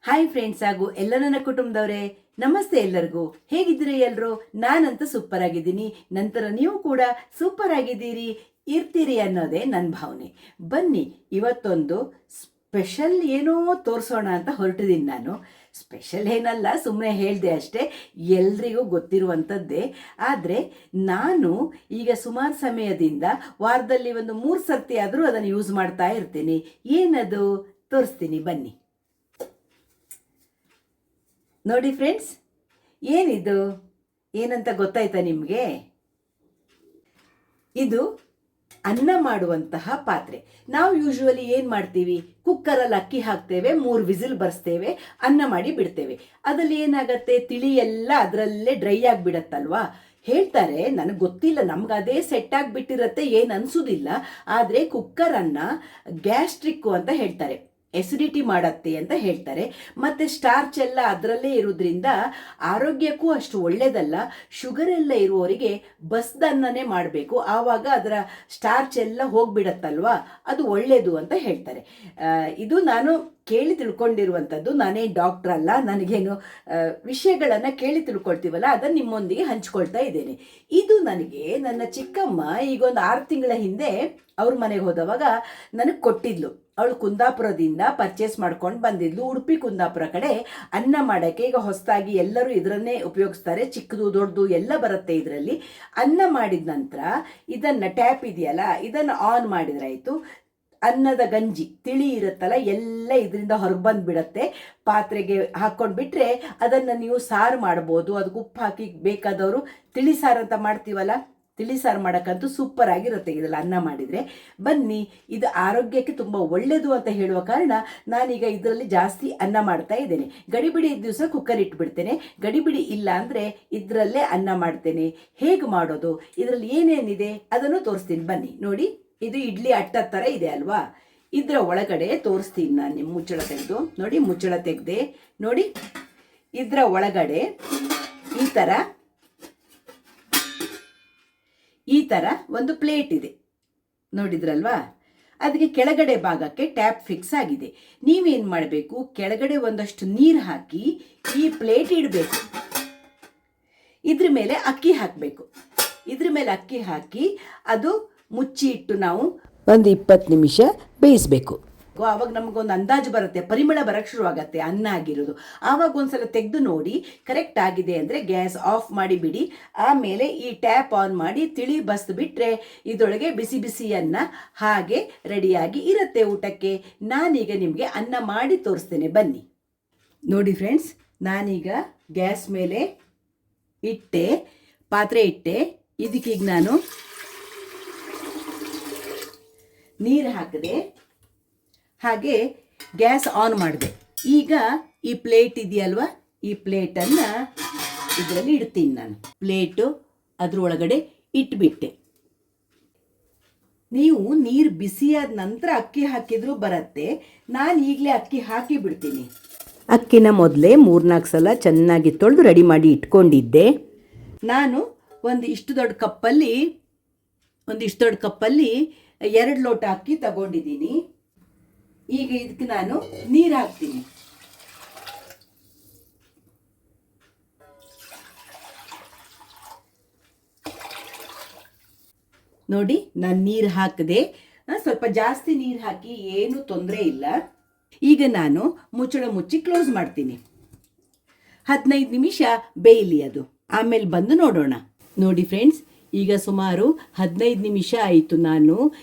Hi friends ಹಾಗೂ ಎಲ್ಲ ನನ್ನ ಕುಟುಂಬದವರೇ, ನಮಸ್ತೆ ಎಲ್ಲರಿಗೂ. ಹೇಗಿದ್ದೀರಿ ಎಲ್ಲರೂ? ನಾನಂತೂ ಸೂಪರ್ ಆಗಿದ್ದೀನಿ. ನಂತರ ನೀವು ಕೂಡ ಸೂಪರ್ ಆಗಿದ್ದೀರಿ, ಇರ್ತೀರಿ ಅನ್ನೋದೇ ನನ್ನ ಭಾವನೆ. ಬನ್ನಿ, ಇವತ್ತೊಂದು ಸ್ಪೆಷಲ್ ಏನೋ ತೋರಿಸೋಣ ಅಂತ ಹೊರಟಿದ್ದೀನಿ ನಾನು. ಸ್ಪೆಷಲ್ ಏನಲ್ಲ, ಸುಮ್ಮನೆ ಹೇಳಿದೆ ಅಷ್ಟೇ, ಎಲ್ರಿಗೂ ಗೊತ್ತಿರುವಂಥದ್ದೇ. ಆದರೆ ನಾನು ಈಗ ಸುಮಾರು ಸಮಯದಿಂದ ವಾರದಲ್ಲಿ ಒಂದು 3 ಸರ್ತಿ ಆದರೂ ಅದನ್ನು ಯೂಸ್ ಮಾಡ್ತಾ ಇರ್ತೀನಿ. ಏನದು ತೋರಿಸ್ತೀನಿ ಬನ್ನಿ. ನೋಡಿ ಫ್ರೆಂಡ್ಸ್, ಏನಿದು ಏನಂತ ಗೊತ್ತಾಯ್ತಾ ನಿಮಗೆ? ಇದು ಅನ್ನ ಮಾಡುವಂತಹ ಪಾತ್ರೆ. ನಾವು ಯೂಶುವಲಿ ಏನು ಮಾಡ್ತೀವಿ, ಕುಕ್ಕರಲ್ಲಿ ಅಕ್ಕಿ ಹಾಕ್ತೇವೆ, 3 ವಿಸಿಲ್ ಬರ್ಸ್ತೇವೆ, ಅನ್ನ ಮಾಡಿ ಬಿಡ್ತೇವೆ. ಅದ್ರಲ್ಲಿ ಏನಾಗತ್ತೆ, ತಿಳಿ ಎಲ್ಲ ಅದರಲ್ಲೇ ಡ್ರೈ ಆಗಿಬಿಡತ್ತಲ್ವಾ. ಹೇಳ್ತಾರೆ, ನನಗೆ ಗೊತ್ತಿಲ್ಲ, ನಮ್ಗೆ ಅದೇ ಸೆಟ್ ಆಗಿಬಿಟ್ಟಿರತ್ತೆ, ಏನು ಅನಿಸೋದಿಲ್ಲ. ಆದರೆ ಕುಕ್ಕರನ್ನು ಗ್ಯಾಸ್ಟ್ರಿಕ್ಕು ಅಂತ ಹೇಳ್ತಾರೆ, ಎಸಿಡಿಟಿ ಮಾಡತ್ತೆ ಅಂತ ಹೇಳ್ತಾರೆ. ಮತ್ತು ಸ್ಟಾರ್ಚ್ ಎಲ್ಲ ಅದರಲ್ಲೇ ಇರೋದ್ರಿಂದ ಆರೋಗ್ಯಕ್ಕೂ ಅಷ್ಟು ಒಳ್ಳೆಯದಲ್ಲ. ಶುಗರ್ ಎಲ್ಲ ಇರುವವರಿಗೆ ಬಸ್ದನ್ನನೇ ಮಾಡಬೇಕು, ಆವಾಗ ಅದರ ಸ್ಟಾರ್ಚ್ ಎಲ್ಲ ಹೋಗ್ಬಿಡತ್ತಲ್ವಾ, ಅದು ಒಳ್ಳೆಯದು ಅಂತ ಹೇಳ್ತಾರೆ. ಇದು ನಾನು ಕೇಳಿ ತಿಳ್ಕೊಂಡಿರುವಂಥದ್ದು. ನಾನೇ ಡಾಕ್ಟ್ರ್ ಅಲ್ಲ, ನನಗೇನು ವಿಷಯಗಳನ್ನು ಕೇಳಿ ತಿಳ್ಕೊಳ್ತೀವಲ್ಲ, ಅದನ್ನು ನಿಮ್ಮೊಂದಿಗೆ ಹಂಚ್ಕೊಳ್ತಾ ಇದ್ದೇನೆ. ಇದು ನನಗೆ ನನ್ನ ಚಿಕ್ಕಮ್ಮ ಈಗ ಒಂದು 6 ತಿಂಗಳ ಹಿಂದೆ ಅವ್ರ ಮನೆಗೆ ಹೋದವಾಗ ನನಗೆ ಕೊಟ್ಟಿದ್ಲು. ಅವಳು ಕುಂದಾಪುರದಿಂದ ಪರ್ಚೇಸ್ ಮಾಡ್ಕೊಂಡು ಬಂದಿದ್ಲು. ಉಡುಪಿ ಕುಂದಾಪುರ ಕಡೆ ಅನ್ನ ಮಾಡೋಕ್ಕೆ ಈಗ ಹೊಸದಾಗಿ ಎಲ್ಲರೂ ಇದರನ್ನೇ ಉಪಯೋಗಿಸ್ತಾರೆ, ಚಿಕ್ಕದು ದೊಡ್ಡದು ಎಲ್ಲ ಬರುತ್ತೆ ಇದರಲ್ಲಿ. ಅನ್ನ ಮಾಡಿದ ನಂತರ ಇದನ್ನು ಟ್ಯಾಪ್ ಇದೆಯಲ್ಲ, ಇದನ್ನು ಆನ್ ಮಾಡಿದ್ರಾಯಿತು. ಅನ್ನದ ಗಂಜಿ ತಿಳಿ ಇರುತ್ತಲ್ಲ, ಎಲ್ಲ ಇದರಿಂದ ಹೊರಗೆ ಬಂದುಬಿಡತ್ತೆ. ಪಾತ್ರೆಗೆ ಹಾಕ್ಕೊಂಡು ಬಿಟ್ಟರೆ ಅದನ್ನು ನೀವು ಸಾರು ಮಾಡ್ಬೋದು. ಅದಕ್ಕೆ ಉಪ್ಪು ಹಾಕಿ ಬೇಕಾದವರು ತಿಳಿ ಸಾರು ಅಂತ ಮಾಡ್ತೀವಲ್ಲ, ತಿಳಿ ಸಾರು ಮಾಡೋಕ್ಕಂತೂ ಸೂಪರ್ ಆಗಿರುತ್ತೆ ಇದೆಲ್ಲ ಅನ್ನ ಮಾಡಿದರೆ. ಬನ್ನಿ, ಇದು ಆರೋಗ್ಯಕ್ಕೆ ತುಂಬ ಒಳ್ಳೆಯದು ಅಂತ ಹೇಳುವ ಕಾರಣ ನಾನೀಗ ಇದರಲ್ಲಿ ಜಾಸ್ತಿ ಅನ್ನ ಮಾಡ್ತಾ ಇದ್ದೇನೆ. ಗಡಿಬಿಡಿ ಇದ್ದ ದಿವಸ ಕುಕ್ಕರ್ ಇಟ್ಬಿಡ್ತೇನೆ, ಗಡಿಬಿಡಿ ಇಲ್ಲ ಅಂದರೆ ಇದರಲ್ಲೇ ಅನ್ನ ಮಾಡ್ತೇನೆ. ಹೇಗೆ ಮಾಡೋದು, ಇದರಲ್ಲಿ ಏನೇನಿದೆ ಅದನ್ನು ತೋರಿಸ್ತೀನಿ ಬನ್ನಿ. ನೋಡಿ, ಇದು ಇಡ್ಲಿ ಅಟ್ಟ ಥರ ಇದೆ ಅಲ್ವಾ, ಇದರ ಒಳಗಡೆ ತೋರಿಸ್ತೀನಿ ನಾನು. ನಿಮ್ಮ ಮುಚ್ಚಳ ತೆಗೆದು ನೋಡಿ, ಮುಚ್ಚಳ ತೆಗೆದೆ ನೋಡಿ. ಇದರ ಒಳಗಡೆ ಈ ಥರ ಒಂದು ಪ್ಲೇಟ್ ಇದೆ, ನೋಡಿದ್ರಲ್ವಾ. ಅದಕ್ಕೆ ಕೆಳಗಡೆ ಭಾಗಕ್ಕೆ ಟ್ಯಾಪ್ ಫಿಕ್ಸ್ ಆಗಿದೆ. ನೀವೇನು ಮಾಡಬೇಕು, ಕೆಳಗಡೆ ಒಂದಷ್ಟು ನೀರು ಹಾಕಿ ಈ ಪ್ಲೇಟ್ ಇಡಬೇಕು. ಇದ್ರ ಮೇಲೆ ಅಕ್ಕಿ ಹಾಕಬೇಕು. ಇದ್ರ ಮೇಲೆ ಅಕ್ಕಿ ಹಾಕಿ ಅದು ಮುಚ್ಚಿ ಇಟ್ಟು ನಾವು ಒಂದು 20 ನಿಮಿಷ ಬೇಯಿಸಬೇಕು. ಆವಾಗ ನಮಗೊಂದು ಅಂದಾಜು ಬರುತ್ತೆ, ಪರಿಮಳ ಬರೋಕ್ಕೆ ಶುರುವಾಗತ್ತೆ ಅನ್ನ ಆಗಿರೋದು. ಆವಾಗ ಒಂದ್ಸಲ ತೆಗೆದು ನೋಡಿ, ಕರೆಕ್ಟ್ ಆಗಿದೆ ಅಂದರೆ ಗ್ಯಾಸ್ ಆಫ್ ಮಾಡಿ ಬಿಡಿ. ಆಮೇಲೆ ಈ ಟ್ಯಾಪ್ ಆನ್ ಮಾಡಿ ತಿಳಿ ಬಸ್ದು ಬಿಟ್ಟರೆ ಇದರೊಳಗೆ ಬಿಸಿ ಬಿಸಿ ಅನ್ನ ಹಾಗೆ ರೆಡಿಯಾಗಿ ಇರುತ್ತೆ ಊಟಕ್ಕೆ. ನಾನೀಗ ನಿಮಗೆ ಅನ್ನ ಮಾಡಿ ತೋರಿಸ್ತೇನೆ ಬನ್ನಿ. ನೋಡಿ ಫ್ರೆಂಡ್ಸ್, ನಾನೀಗ ಗ್ಯಾಸ್ ಮೇಲೆ ಪಾತ್ರೆ ಇಟ್ಟೆ. ಇದಕ್ಕೀಗ ನಾನು ನೀರು ಹಾಕಿದೆ, ಹಾಗೆ ಗ್ಯಾಸ್ ಆನ್ ಮಾಡಿದೆ. ಈಗ ಈ ಪ್ಲೇಟ್ ಇದೆಯಲ್ವ, ಈ ಪ್ಲೇಟನ್ನು ಇದರಲ್ಲಿ ಇಡ್ತೀನಿ ನಾನು. ಪ್ಲೇಟು ಅದ್ರೊಳಗಡೆ ಇಟ್ಬಿಟ್ಟೆ. ನೀವು ನೀರು ಬಿಸಿಯಾದ ನಂತರ ಅಕ್ಕಿ ಹಾಕಿದ್ರೂ ಬರುತ್ತೆ. ನಾನು ಈಗಲೇ ಅಕ್ಕಿ ಹಾಕಿ ಬಿಡ್ತೀನಿ. ಅಕ್ಕಿನ ಮೊದಲೇ 3-4 ಸಲ ಚೆನ್ನಾಗಿ ತೊಳೆದು ರೆಡಿ ಮಾಡಿ ಇಟ್ಕೊಂಡಿದ್ದೆ. ನಾನು ಒಂದಿಷ್ಟು ದೊಡ್ಡ ಕಪ್ಪಲ್ಲಿ 2 ಲೋಟ ಅಕ್ಕಿ ತಗೊಂಡಿದ್ದೀನಿ. ಈಗ ಇದಕ್ಕೆ ನಾನು ನೀರು ಹಾಕ್ತೀನಿ. ನೋಡಿ, ನಾನು ನೀರು ಹಾಕಿದೆ. ಸ್ವಲ್ಪ ಜಾಸ್ತಿ ನೀರು ಹಾಕಿ, ಏನು ತೊಂದರೆ ಇಲ್ಲ. ಈಗ ನಾನು ಮುಚ್ಚಳ ಮುಚ್ಚಿ ಕ್ಲೋಸ್ ಮಾಡ್ತೀನಿ. 15 ನಿಮಿಷ ಬೇಯಲಿ ಅದು, ಆಮೇಲೆ ಬಂದು ನೋಡೋಣ. ನೋಡಿ ಫ್ರೆಂಡ್ಸ್, ಈಗ ಸುಮಾರು 15 ನಿಮಿಷ ಆಯಿತು ನಾನು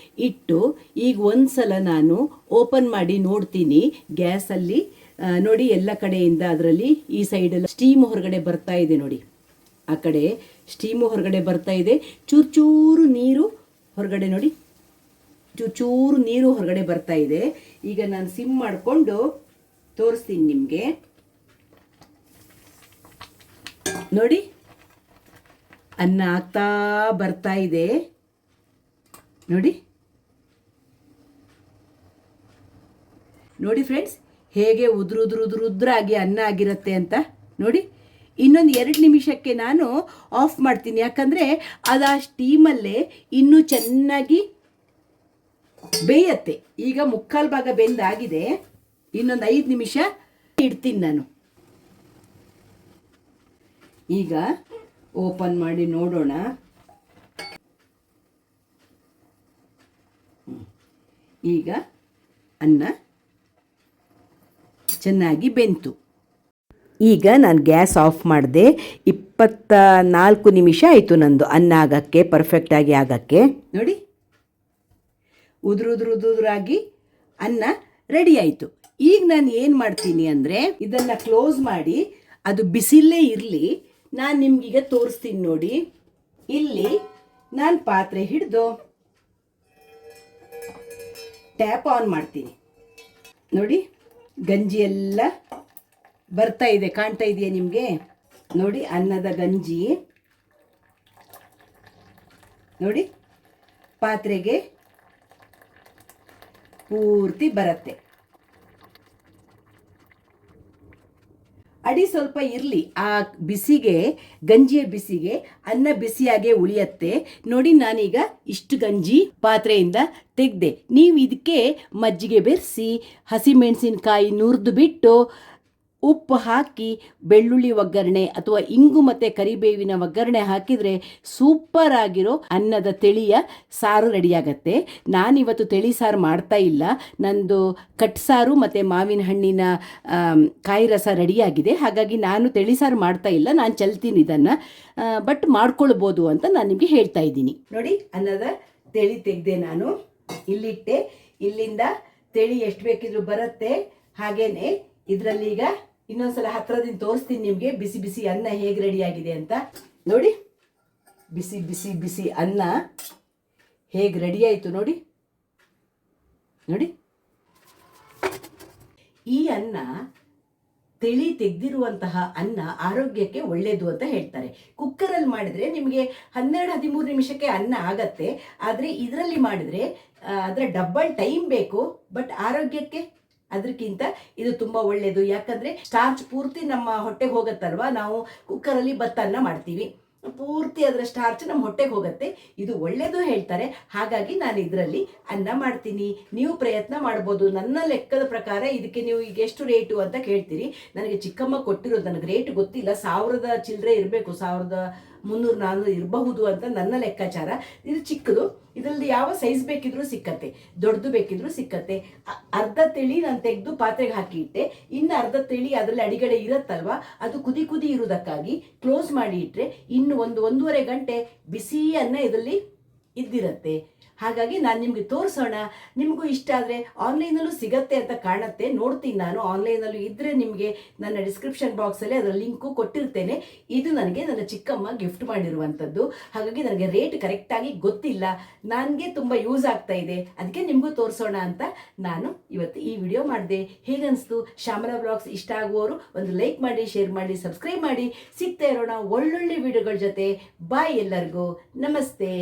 ಇಟ್ಟು. ಈಗ ಒಂದು ಸಲ ನಾನು ಓಪನ್ ಮಾಡಿ ನೋಡ್ತೀನಿ ಗ್ಯಾಸಲ್ಲಿ. ನೋಡಿ, ಎಲ್ಲ ಕಡೆಯಿಂದ ಅದರಲ್ಲಿ ಈ ಸೈಡೆಲ್ಲ ಸ್ಟೀಮ್ ಹೊರಗಡೆ ಬರ್ತಾ ಇದೆ. ನೋಡಿ, ಆ ಕಡೆ ಸ್ಟೀಮು ಹೊರಗಡೆ ಬರ್ತಾ ಇದೆ. ಚೂರು ನೀರು ಹೊರಗಡೆ, ನೋಡಿ, ಚೂರು ನೀರು ಹೊರಗಡೆ ಬರ್ತಾ ಇದೆ. ಈಗ ನಾನು ಸಿಮ್ ಮಾಡಿಕೊಂಡು ತೋರಿಸ್ತೀನಿ ನಿಮಗೆ. ನೋಡಿ, ಅನ್ನ ಆಗ್ತಾ ಬರ್ತಾ ಇದೆ. ನೋಡಿ ಫ್ರೆಂಡ್ಸ್, ಹೇಗೆ ಉದ್ರಾಗಿ ಅನ್ನ ಆಗಿರುತ್ತೆ ಅಂತ ನೋಡಿ. ಇನ್ನೊಂದು 2 ನಿಮಿಷಕ್ಕೆ ನಾನು ಆಫ್ ಮಾಡ್ತೀನಿ, ಯಾಕಂದರೆ ಅದು ಆ ಸ್ಟೀಮಲ್ಲೇ ಇನ್ನೂ ಚೆನ್ನಾಗಿ ಬೇಯತ್ತೆ. ಈಗ 3/4 ಭಾಗ ಬೆಂದಾಗಿದೆ. ಇನ್ನೊಂದು 5 ನಿಮಿಷ ಇಡ್ತೀನಿ ನಾನು. ಈಗ ಓಪನ್ ಮಾಡಿ ನೋಡೋಣ. ಈಗ ಅನ್ನ ಚೆನ್ನಾಗಿ ಬೆಂತು. ಈಗ ನಾನು ಗ್ಯಾಸ್ ಆಫ್ ಮಾಡಿದೆ. 24 ನಿಮಿಷ ಆಯಿತು ನಂದು ಅನ್ನ ಆಗೋಕ್ಕೆ, ಪರ್ಫೆಕ್ಟಾಗಿ ಆಗೋಕ್ಕೆ. ನೋಡಿ, ಉದುರಾಗಿ ಅನ್ನ ರೆಡಿ ಆಯಿತು. ಈಗ ನಾನು ಏನು ಮಾಡ್ತೀನಿ ಅಂದರೆ ಇದನ್ನು ಕ್ಲೋಸ್ ಮಾಡಿ, ಅದು ಬಿಸಿಲೇ ಇರಲಿ, ನಾನು ನಿಮಗೀಗ ತೋರಿಸ್ತೀನಿ ನೋಡಿ. ಇಲ್ಲಿ ನಾನು ಪಾತ್ರೆ ಹಿಡಿದು ಟ್ಯಾಪ್ ಆನ್ ಮಾಡ್ತೀನಿ. ನೋಡಿ, ಗಂಜಿ ಎಲ್ಲ ಬರ್ತಾ ಇದೆ, ಕಾಣ್ತಾ ಇದೆಯಾ ನಿಮಗೆ? ನೋಡಿ, ಅನ್ನದ ಗಂಜಿ ನೋಡಿ ಪಾತ್ರೆಗೆ ಪೂರ್ತಿ ಬರುತ್ತೆ. ಅಡಿ ಸ್ವಲ್ಪ ಇರಲಿ, ಆ ಬಿಸಿಗೆ, ಗಂಜಿಯ ಬಿಸಿಗೆ ಅನ್ನ ಬಿಸಿಯಾಗೇ ಉಳಿಯತ್ತೆ. ನೋಡಿ, ನಾನೀಗ ಇಷ್ಟು ಗಂಜಿ ಪಾತ್ರೆಯಿಂದ ತೆಗೆದೆ. ನೀವು ಇದಕ್ಕೆ ಮಜ್ಜಿಗೆ ಬೆರೆಸಿ, ಹಸಿಮೆಣಸಿನಕಾಯಿ ನುರಿದು ಬಿಟ್ಟು, ಉಪ್ಪು ಹಾಕಿ, ಬೆಳ್ಳುಳ್ಳಿ ಒಗ್ಗರಣೆ ಅಥವಾ ಇಂಗು ಮತ್ತು ಕರಿಬೇವಿನ ಒಗ್ಗರಣೆ ಹಾಕಿದರೆ ಸೂಪರ್ ಆಗಿರೋ ಅನ್ನದ ತಿಳಿಯ ಸಾರು ರೆಡಿಯಾಗತ್ತೆ. ನಾನಿವತ್ತು ತಿಳಿ ಸಾರು ಮಾಡ್ತಾ ಇಲ್ಲ, ನಂದು ಕಟ್ಸಾರು ಮತ್ತು ಮಾವಿನ ಹಣ್ಣಿನ ಕಾಯಿ ರಸ ರೆಡಿಯಾಗಿದೆ. ಹಾಗಾಗಿ ನಾನು ತಿಳಿ ಸಾರು ಮಾಡ್ತಾ ಇಲ್ಲ, ನಾನು ಚೆಲ್ತೀನಿ ಇದನ್ನು. ಬಟ್ ಮಾಡ್ಕೊಳ್ಬೋದು ಅಂತ ನಾನು ನಿಮಗೆ ಹೇಳ್ತಾ ಇದ್ದೀನಿ. ನೋಡಿ, ಅನ್ನದ ತಿಳಿ ತೆಗೆದೆ, ನಾನು ಇಲ್ಲಿಟ್ಟೆ. ಇಲ್ಲಿಂದ ತಿಳಿ ಎಷ್ಟು ಬೇಕಿದ್ರು ಬರುತ್ತೆ. ಹಾಗೇನೆ ಇದರಲ್ಲಿ ಈಗ ಇನ್ನೊಂದ್ಸಲ ಹತ್ರದಿಂದ ತೋರಿಸ್ತೀನಿ ನಿಮಗೆ ಬಿಸಿ ಬಿಸಿ ಅನ್ನ ಹೇಗೆ ರೆಡಿಯಾಗಿದೆ ಅಂತ. ನೋಡಿ, ಬಿಸಿ ಬಿಸಿ ಬಿಸಿ ಅನ್ನ ಹೇಗೆ ರೆಡಿ ಆಯಿತು ನೋಡಿ. ನೋಡಿ, ಈ ಅನ್ನ ತಿಳಿ ತೆಗೆದಿರುವಂತಹ ಅನ್ನ ಆರೋಗ್ಯಕ್ಕೆ ಒಳ್ಳೆಯದು ಅಂತ ಹೇಳ್ತಾರೆ. ಕುಕ್ಕರಲ್ಲಿ ಮಾಡಿದರೆ ನಿಮಗೆ 12-13 ನಿಮಿಷಕ್ಕೆ ಅನ್ನ ಆಗತ್ತೆ. ಆದರೆ ಇದರಲ್ಲಿ ಮಾಡಿದರೆ ಅದರ ಡಬಲ್ ಟೈಮ್ ಬೇಕು. ಬಟ್ ಆರೋಗ್ಯಕ್ಕೆ ಅದಕ್ಕಿಂತ ಇದು ತುಂಬ ಒಳ್ಳೆಯದು. ಯಾಕಂದರೆ ಸ್ಟಾರ್ಚ್ ಪೂರ್ತಿ ನಮ್ಮ ಹೊಟ್ಟೆಗೆ ಹೋಗುತ್ತಲ್ವ. ನಾವು ಕುಕ್ಕರಲ್ಲಿ ಭತ್ತನ್ನ ಮಾಡ್ತೀವಿ, ಪೂರ್ತಿ ಅದರ ಸ್ಟಾರ್ಚ್ ನಮ್ಮ ಹೊಟ್ಟೆಗೆ ಹೋಗುತ್ತೆ. ಇದು ಒಳ್ಳೆಯದು ಹೇಳ್ತಾರೆ. ಹಾಗಾಗಿ ನಾನು ಇದರಲ್ಲಿ ಅನ್ನ ಮಾಡ್ತೀನಿ. ನೀವು ಪ್ರಯತ್ನ ಮಾಡ್ಬೋದು. ನನ್ನ ಲೆಕ್ಕದ ಪ್ರಕಾರ ಇದಕ್ಕೆ ನೀವು ಈಗ ಎಷ್ಟು ರೇಟು ಅಂತ ಕೇಳ್ತೀರಿ. ನನಗೆ ಚಿಕ್ಕಮ್ಮ ಕೊಟ್ಟಿರೋದು, ನನಗೆ ರೇಟ್ ಗೊತ್ತಿಲ್ಲ, 1000 ಚಿಲ್ಲರೆ ಇರಬೇಕು, 1300-400 ಇರಬಹುದು ಅಂತ ನನ್ನ ಲೆಕ್ಕಾಚಾರ. ಇದು ಚಿಕ್ಕದು, ಇದರಲ್ಲಿ ಯಾವ ಸೈಜ್ ಬೇಕಿದ್ರೂ ಸಿಕ್ಕತ್ತೆ, ದೊಡ್ಡದು ಬೇಕಿದ್ರೂ ಸಿಕ್ಕತ್ತೆ. ಅರ್ಧ ತಿಳಿ ನಾನು ತೆಗೆದು ಪಾತ್ರೆಗೆ ಹಾಕಿ ಇಟ್ಟೆ. ಇನ್ನು ಅರ್ಧ ತಿಳಿ ಅದರಲ್ಲಿ ಅಡಿಗಡೆ ಇರುತ್ತಲ್ವ, ಅದು ಕುದಿ ಇರುವುದಕ್ಕಾಗಿ ಕ್ಲೋಸ್ ಮಾಡಿ ಇಟ್ಟರೆ ಇನ್ನು 1-1.5 ಗಂಟೆ ಬಿಸಿ ಅನ್ನ ಇದರಲ್ಲಿ ಇದ್ದಿರುತ್ತೆ. ಹಾಗಾಗಿ ನಾನು ನಿಮಗೆ ತೋರಿಸೋಣ. ನಿಮಗೂ ಇಷ್ಟ ಆದರೆ ಆನ್ಲೈನಲ್ಲೂ ಸಿಗತ್ತೆ ಅಂತ ಕಾಣುತ್ತೆ, ನೋಡ್ತೀನಿ ನಾನು. ಆನ್ಲೈನಲ್ಲೂ ಇದ್ದರೆ ನಿಮಗೆ ನನ್ನ ಡಿಸ್ಕ್ರಿಪ್ಷನ್ ಬಾಕ್ಸಲ್ಲಿ ಅದರ ಲಿಂಕು ಕೊಟ್ಟಿರ್ತೇನೆ. ಇದು ನನಗೆ ನನ್ನ ಚಿಕ್ಕಮ್ಮ ಗಿಫ್ಟ್ ಮಾಡಿರುವಂಥದ್ದು. ಹಾಗಾಗಿ ನನಗೆ ರೇಟ್ ಕರೆಕ್ಟಾಗಿ ಗೊತ್ತಿಲ್ಲ, ನನಗೆ ತುಂಬ ಯೂಸ್ ಆಗ್ತಾ ಇದೆ, ಅದಕ್ಕೆ ನಿಮಗೂ ತೋರಿಸೋಣ ಅಂತ ನಾನು ಇವತ್ತು ಈ ವಿಡಿಯೋ ಮಾಡಿದೆ. ಹೇಗನ್ನಿಸ್ತು? ಶ್ಯಾಮಲಾ ಬ್ಲಾಗ್ಸ್ ಇಷ್ಟ ಆಗುವವರು ಒಂದು ಲೈಕ್ ಮಾಡಿ, ಶೇರ್ ಮಾಡಿ, ಸಬ್ಸ್ಕ್ರೈಬ್ ಮಾಡಿ. ಸಿಗ್ತಾ ಇರೋಣ ಒಳ್ಳೊಳ್ಳೆ ವಿಡಿಯೋಗಳ ಜೊತೆ. ಬಾಯ್, ಎಲ್ಲರಿಗೂ ನಮಸ್ತೆ.